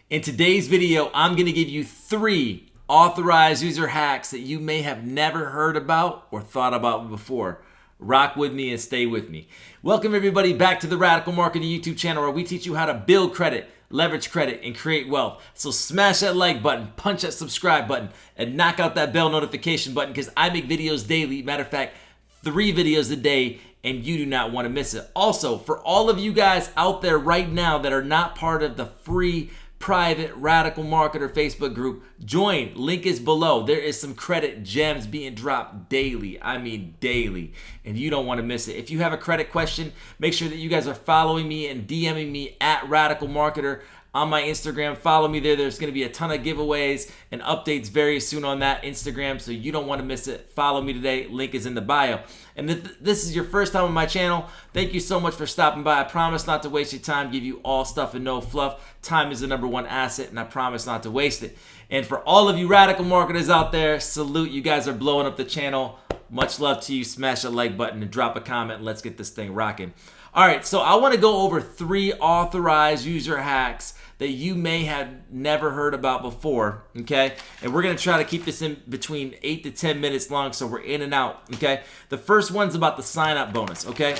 In today's video, I'm going to give you 3 authorized user hacks that you may have never heard about or thought about before. Rock with me and stay with me. Welcome everybody back to the Radical Marketing YouTube channel, where we teach you how to build credit, leverage credit, and create wealth. So smash that like button, punch that subscribe button, and knock out that bell notification button, because I make videos daily. Matter of fact, 3 videos a day, and you do not want to miss it. Also, for all of you guys out there right now that are not part of the free private Radical Marketer Facebook group, join. Link is below. There is some credit gems being dropped daily. I mean daily, and you don't want to miss it. If you have a credit question, make sure that you guys are following me and DMing me at Radical Marketer on my Instagram. Follow me there. There's going to be a ton of giveaways and updates very soon on that Instagram, so you don't want to miss it. Follow me today. Link is in the bio. And if this is your first time on my channel, thank you so much for stopping by. I promise not to waste your time, give you all stuff and no fluff. Time is the #1 asset, and I promise not to waste it. And for all of you radical marketers out there, salute. You guys are blowing up the channel. Much love to you. Smash that like button and drop a comment, and let's get this thing rocking. All right, so I want to go over 3 authorized user hacks that you may have never heard about before, okay? And we're gonna try to keep this in between 8 to 10 minutes long, so we're in and out, okay? The first one's about the sign-up bonus, okay?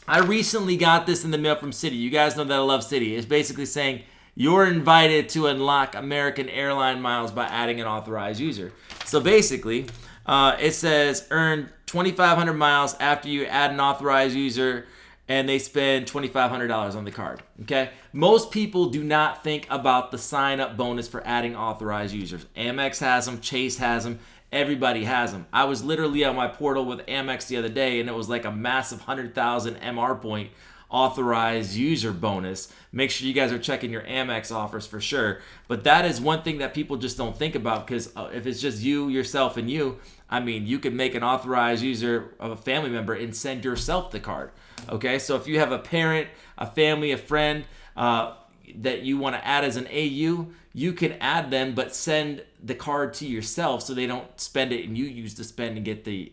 I recently got this in the mail from Citi. You guys know that I love Citi. It's basically saying you're invited to unlock American airline miles by adding an authorized user. So basically, it says earn 2,500 miles after you add an authorized user, and they spend $2,500 on the card, okay? Most people do not think about the sign-up bonus for adding authorized users. Amex has them, Chase has them, everybody has them. I was literally on my portal with Amex the other day, and it was like a massive 100,000 MR point authorized user bonus. Make sure you guys are checking your Amex offers for sure. But that is one thing that people just don't think about, because if it's just you, yourself, and you, I mean, you can make an authorized user of a family member and send yourself the card. Okay, so if you have a parent, a family, a friend that you want to add as an AU, you can add them, but send the card to yourself so they don't spend it and you use the spend and get the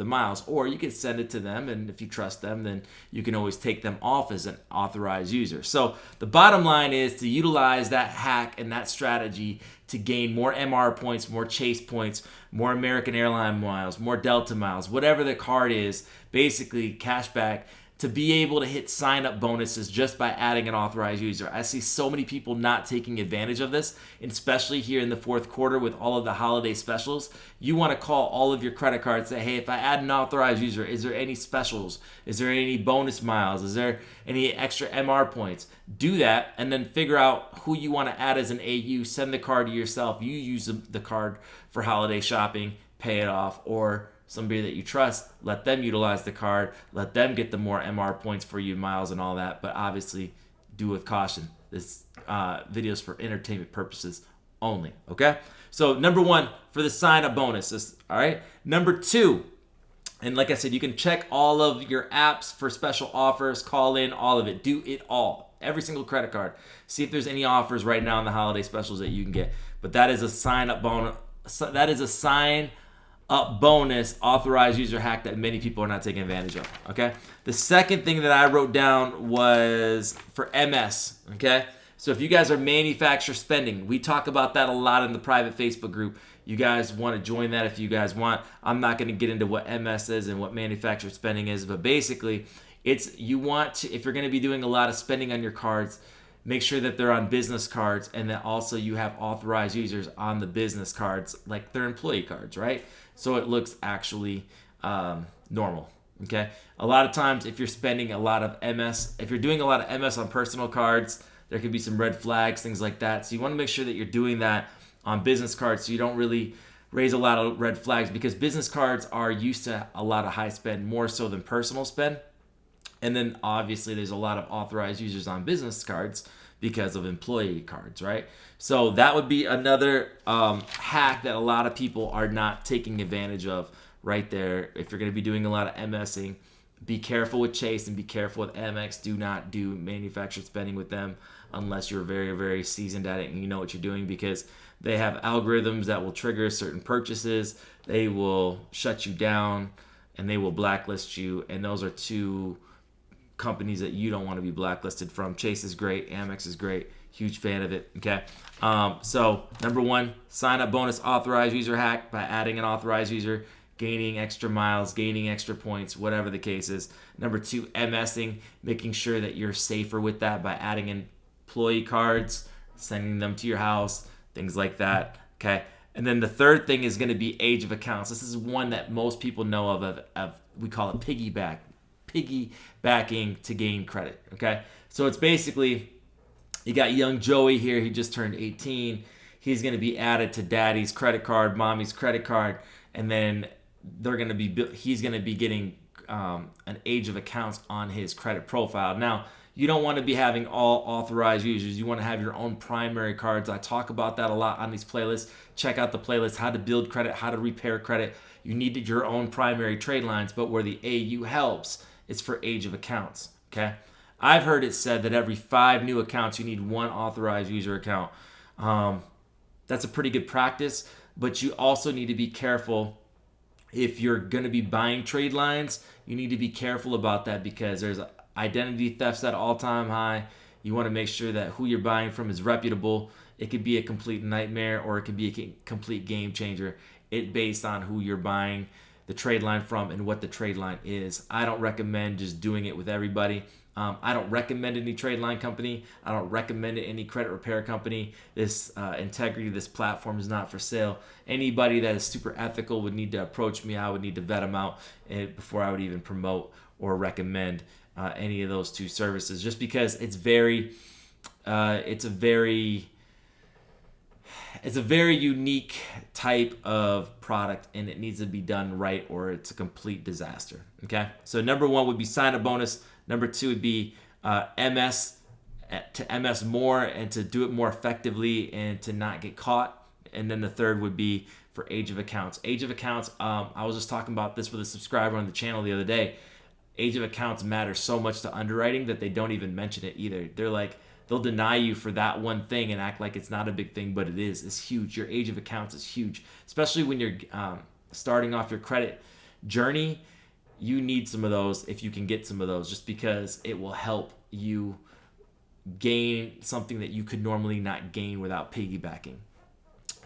miles. Or you can send it to them, and if you trust them, then you can always take them off as an authorized user. So the bottom line is to utilize that hack and that strategy to gain more MR points, more Chase points, more American Airline miles, more Delta miles, whatever the card is, basically cash back, to be able to hit sign-up bonuses just by adding an authorized user. I see so many people not taking advantage of this, and especially here in the 4th quarter with all of the holiday specials. You want to call all of your credit cards, say, hey, if I add an authorized user, is there any specials? Is there any bonus miles? Is there any extra MR points? Do that, and then figure out who you want to add as an AU. Send the card to yourself. You use the card for holiday shopping, pay it off, or somebody that you trust, let them utilize the card, let them get the more MR points for you, miles and all that, but obviously do with caution. This video is for entertainment purposes only, okay? So #1 for the sign-up bonuses, all right? #2, and like I said, you can check all of your apps for special offers, call in, all of it, do it all, every single credit card. See if there's any offers right now in the holiday specials that you can get, but that is a sign-up bonus. That is a sign-up bonus authorized user hack that many people are not taking advantage of, okay? The second thing that I wrote down was for MS, okay? So if you guys are manufacturer spending, we talk about that a lot in the private Facebook group. You guys want to join that if you guys want. I'm not going to get into what MS is and what manufacturer spending is, but basically it's, you want to, if you're going to be doing a lot of spending on your cards, make sure that they're on business cards, and that also you have authorized users on the business cards, like their employee cards, right? So it looks actually normal, okay? A lot of times if you're spending a lot of MS, if you're doing a lot of MS on personal cards, there could be some red flags, things like that. So you want to make sure that you're doing that on business cards so you don't really raise a lot of red flags, because business cards are used to a lot of high spend, more so than personal spend. And then obviously there's a lot of authorized users on business cards because of employee cards, right? So that would be another hack that a lot of people are not taking advantage of right there. If you're going to be doing a lot of MSing, be careful with Chase and be careful with Amex. Do not do manufactured spending with them unless you're very, very seasoned at it and you know what you're doing, because they have algorithms that will trigger certain purchases. They will shut you down and they will blacklist you, and those are 2 companies that you don't want to be blacklisted from. Chase is great, Amex is great. Huge fan of it. Okay. So number one, sign up bonus authorized user hack by adding an authorized user, gaining extra miles, gaining extra points, whatever the case is. Number two, MSing, making sure that you're safer with that by adding in employee cards, sending them to your house, things like that. Okay. And then the third thing is going to be age of accounts. This is one that most people know of we call it piggybacking to gain credit. Okay. So it's basically, you got young Joey here. He just turned 18. He's going to be added to daddy's credit card, mommy's credit card, and then he's going to be getting an age of accounts on his credit profile. Now, you don't want to be having all authorized users. You want to have your own primary cards. I talk about that a lot on these playlists. Check out the playlist, how to build credit, how to repair credit. You need your own primary trade lines, but where the AU helps, it's for age of accounts. Okay. I've heard it said that every 5 new accounts, you need 1 authorized user account. That's a pretty good practice, but you also need to be careful. If you're going to be buying trade lines, you need to be careful about that because there's identity thefts at all-time high. You want to make sure that who you're buying from is reputable. It could be a complete nightmare or it could be a complete game changer. It based on who you're buying the trade line from and what the trade line is. I don't recommend just doing it with everybody. I don't recommend any trade line company. I don't recommend any credit repair company. This integrity, this platform is not for sale. Anybody that is super ethical would need to approach me. I would need to vet them out before I would even promote or recommend any of those 2 services, just because it's a very unique type of product and it needs to be done right or it's a complete disaster. Okay. So number 1 would be sign up bonus. Number 2 would be MS, to MS more and to do it more effectively and to not get caught. And then the third would be for age of accounts. Age of accounts, I was just talking about this with a subscriber on the channel the other day. Age of accounts matters so much to underwriting that they don't even mention it either. They're like, they'll deny you for that one thing and act like it's not a big thing, but it is. It's huge. Your age of accounts is huge, especially when you're starting off your credit journey. You need some of those if you can get some of those, just because it will help you gain something that you could normally not gain without piggybacking.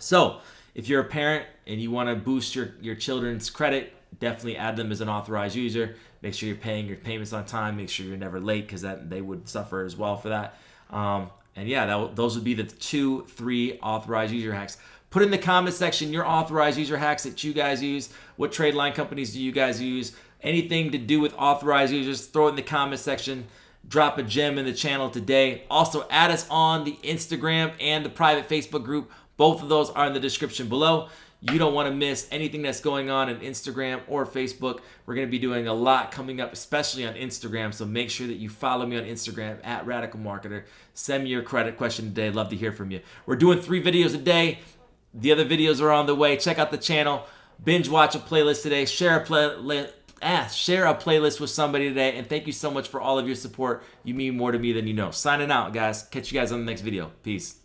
So if you're a parent and you want to boost your children's credit, definitely add them as an authorized user. Make sure you're paying your payments on time. Make sure you're never late because they would suffer as well for that. And yeah, those would be the 2-3 authorized user hacks. Put in the comment section your authorized user hacks that you guys use. What trade line companies do you guys use? Anything to do with authorized users, throw it in the comment section. Drop a gem in the channel today. Also, add us on the Instagram and the private Facebook group. Both of those are in the description below. You don't want to miss anything that's going on Instagram or Facebook. We're going to be doing a lot coming up, especially on Instagram. So make sure that you follow me on Instagram at Radikal Marketer. Send me your credit question today. Love to hear from you. We're doing 3 videos a day. The other videos are on the way. Check out the channel. Binge watch a playlist today. Share a playlist with somebody today. And thank you so much for all of your support. You mean more to me than you know. Signing out, guys. Catch you guys on the next video. Peace.